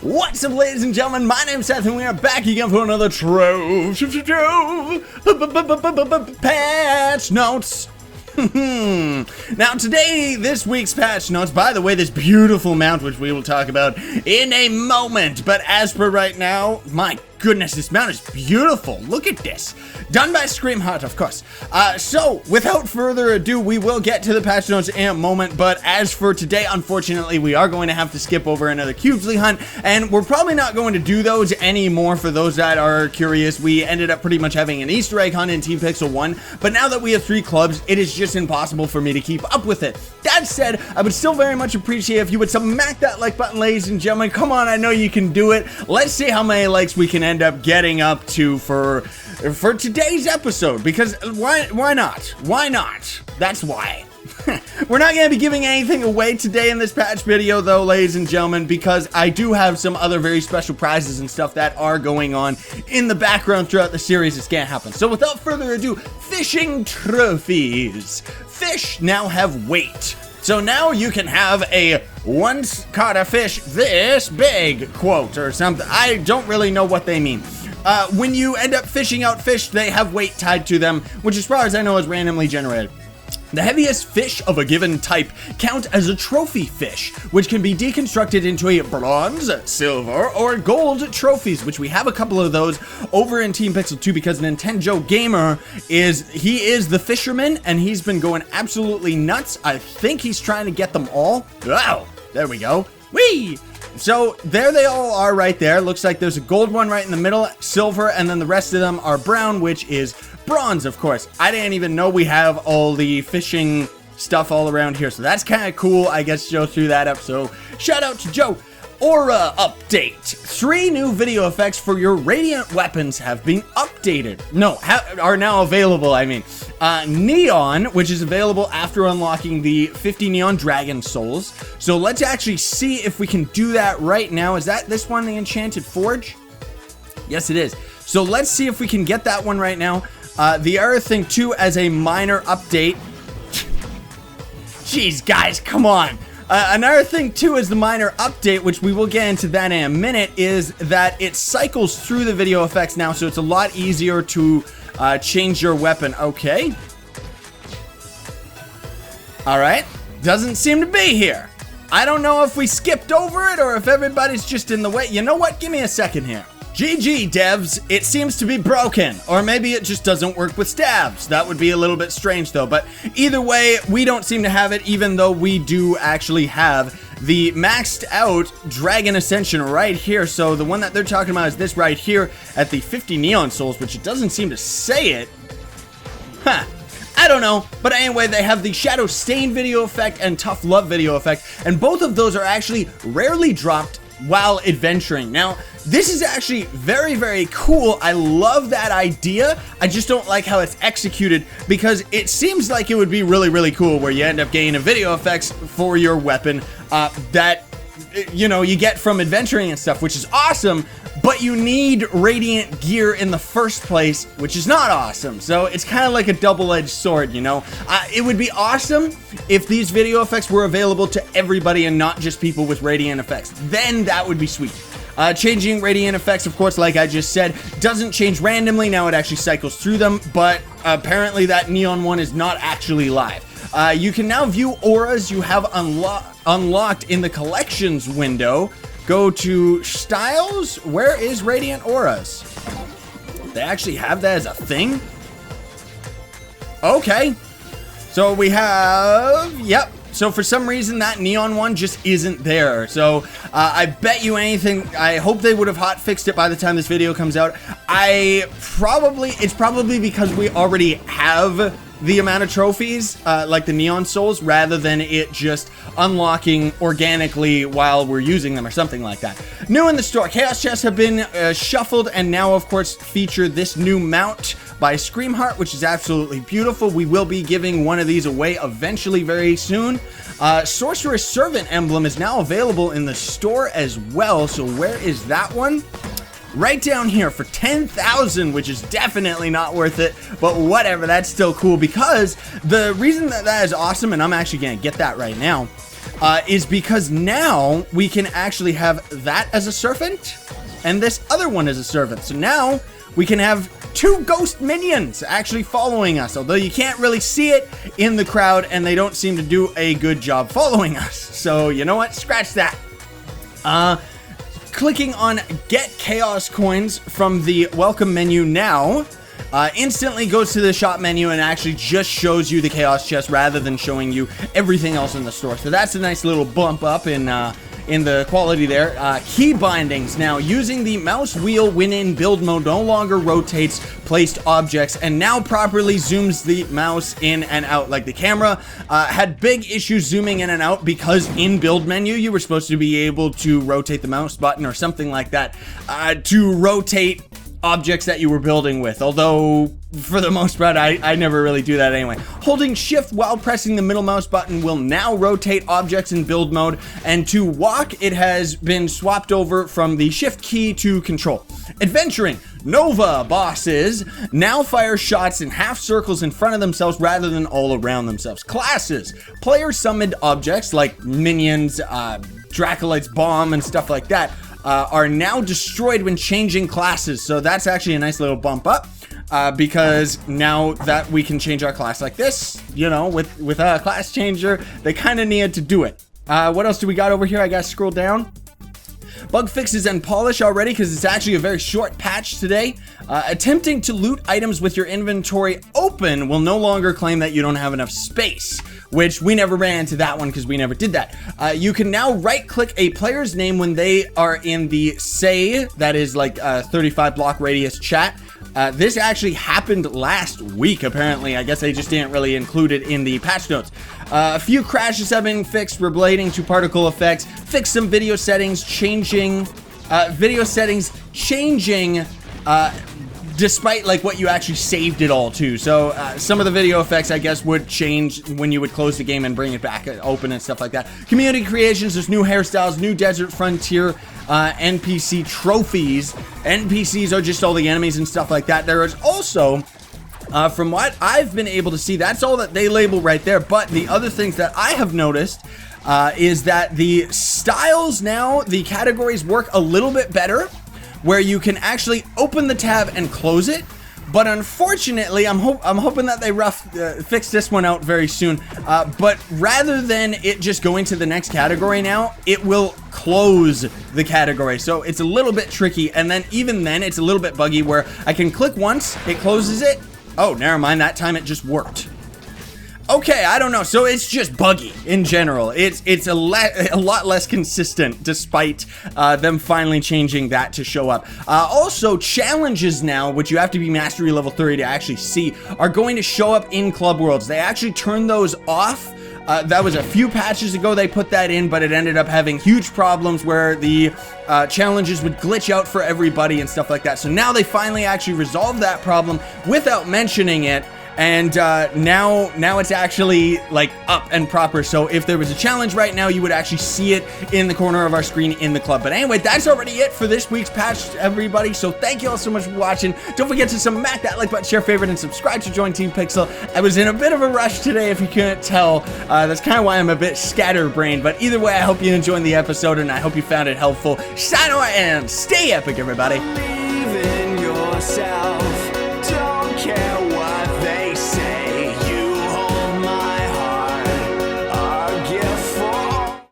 What's up, ladies and gentlemen? My name's Seth, and we are back again for another Trove Patch Notes. Now today, this week's patch notes, by the way, this beautiful mount, which we will talk about in a moment, but as per right now, my goodness, this mount is beautiful. Look at this. Done by Screamheart, of course. So, without further ado, we will get to the patch notes in a moment, but as for today, unfortunately, we are going to have to skip over another Cubesley hunt, and we're probably not going to do those anymore for those that are curious. We ended up pretty much having an Easter egg hunt in Team Pixel 1, but now that we have 3 clubs, it is just impossible for me to keep up with it. That said, I would still very much appreciate if you would smack that like button, ladies and gentlemen. Come on, I know you can do it. Let's see how many likes we can end up getting up to for today's episode, because why not? Why not? That's why. We're not going to be giving anything away today in this patch video, though, ladies and gentlemen, because I do have some other very special prizes and stuff that are going on in the background throughout the series. It's going to happen. So without further ado, fishing trophies. Fish now have weight. So now you can have a once caught a fish this big quote or something. I don't really know what they mean. When you end up fishing out fish, they have weight tied to them, which as far as I know is randomly generated. The heaviest fish of a given type count as a trophy fish, which can be deconstructed into a bronze, silver, or gold trophies, which we have a couple of those over in Team Pixel 2 because Nintendo Gamer is the fisherman, and he's been going absolutely nuts. I think he's trying to get them all. Wow, there we go. Whee! So there they all are right there. Looks like there's a gold one right in the middle, silver, and then the rest of them are brown, which is bronze, of course. I didn't even know we have all the fishing stuff all around here, so that's kind of cool. I guess Joe threw that up, so shout out to Joe. Aura update. 3 new video effects for your radiant weapons have been updated. No, are now available, I mean. Neon, which is available after unlocking the 50 Neon Dragon Souls. So let's actually see if we can do that right now. Is that this one, the Enchanted Forge? Yes, it is. So let's see if we can get that one right now. The other thing, too, as a minor update. Jeez, guys, come on. Another thing, too, is the minor update, which we will get into that in a minute, is that it cycles through the video effects now, so it's a lot easier to change your weapon. Okay. Alright. Doesn't seem to be here. I don't know if we skipped over it or if everybody's just in the way. You know what? Give me a second here. GG, devs, it seems to be broken, or maybe it just doesn't work with stabs. That would be a little bit strange, though, but either way, we don't seem to have it, even though we do actually have the maxed out Dragon Ascension right here. So the one that they're talking about is this right here at the 50 Neon Souls, which it doesn't seem to say it. Huh. I don't know, but anyway, they have the Shadow Stain video effect and Tough Love video effect, and both of those are actually rarely dropped while adventuring. Now, this is actually very, very cool. I love that idea. I just don't like how it's executed, because it seems like it would be really, really cool where you end up getting a video effects for your weapon that, you know, you get from adventuring and stuff, which is awesome, but you need radiant gear in the first place, which is not awesome. So it's kind of like a double-edged sword, you know? It would be awesome if these video effects were available to everybody and not just people with radiant effects. Then that would be sweet. Changing radiant effects, of course, like I just said, doesn't change randomly. Now it actually cycles through them, but apparently that neon one is not actually live. You can now view auras you have unlocked in the collections window. Go to styles. Where is radiant auras? They actually have that as a thing? Okay. So we have, yep. So for some reason that neon one just isn't there. So I bet you anything, I hope they would have hot fixed it by the time this video comes out. It's probably because we already have the amount of trophies, like the Neon Souls, rather than it just unlocking organically while we're using them or something like that. New in the store, Chaos Chests have been shuffled and now, of course, feature this new mount by Screamheart, which is absolutely beautiful. We will be giving one of these away eventually very soon. Sorcerer's Servant emblem is now available in the store as well, so where is that one? Right down here for 10,000, which is definitely not worth it, but whatever, that's still cool, because the reason that is awesome, and I'm actually gonna get that right now, is because now we can actually have that as a servant and this other one as a servant. So now we can have 2 ghost minions actually following us, although you can't really see it in the crowd and they don't seem to do a good job following us. So you know what? Scratch that. Clicking on Get Chaos Coins from the Welcome menu now instantly goes to the shop menu and actually just shows you the Chaos Chest rather than showing you everything else in the store. So that's a nice little bump up in the quality there. Key bindings. Now, using the mouse wheel when in build mode no longer rotates placed objects and now properly zooms the mouse in and out. Like the camera had big issues zooming in and out because in build menu you were supposed to be able to rotate the mouse button or something like that to rotate objects that you were building with, although for the most part I never really do that anyway. Holding shift while pressing the middle mouse button will now rotate objects in build mode, and to walk it has been swapped over from the shift key to control. Adventuring. Nova bosses now fire shots in half circles in front of themselves rather than all around themselves. Classes. Player summoned objects like minions, Dracolyte's bomb and stuff like that are now destroyed when changing classes. So that's actually a nice little bump up because now that we can change our class like this, you know, with a class changer, they kind of needed to do it. What else do we got over here? I gotta scroll down. Bug fixes and polish already because it's actually a very short patch today. Attempting to loot items with your inventory open will no longer claim that you don't have enough space, which we never ran into that one because we never did that. You can now right click a player's name when they are in the say, that is like 35 block radius chat. This actually happened last week, apparently. I guess they just didn't really include it in the patch notes. A few crashes have been fixed relating to particle effects. Fix some video settings, changing despite like what you actually saved it all to. So some of the video effects, I guess, would change when you would close the game and bring it back open and stuff like that. Community creations, there's new hairstyles, new desert frontier NPC trophies. NPCs are just all the enemies and stuff like that. There is also from what I've been able to see, that's all that they label right there. But the other things that I have noticed is that the styles now, the categories work a little bit better, where you can actually open the tab and close it. But unfortunately, I'm hoping that they fix this one out very soon. But rather than it just going to the next category now, it will close the category. So it's a little bit tricky. And then even then, it's a little bit buggy where I can click once, it closes it. Oh, never mind. That time it just worked. Okay, I don't know. So it's just buggy in general. It's a lot less consistent despite them finally changing that to show up. Also, challenges now, which you have to be mastery level 30 to actually see, are going to show up in Club Worlds. They actually turned those off. That was a few patches ago they put that in, but it ended up having huge problems where the challenges would glitch out for everybody and stuff like that. So now they finally actually resolved that problem without mentioning it. And now it's actually like up and proper. So if there was a challenge right now, you would actually see it in the corner of our screen in the club. But anyway, that's already it for this week's patch, everybody. So thank you all so much for watching. Don't forget to smack that like button, share, favorite, and subscribe to join Team Pixel. I was in a bit of a rush today, if you couldn't tell. That's kind of why I'm a bit scatterbrained. But either way, I hope you enjoyed the episode, and I hope you found it helpful. Sayonara and stay epic, everybody. Believe in yourself.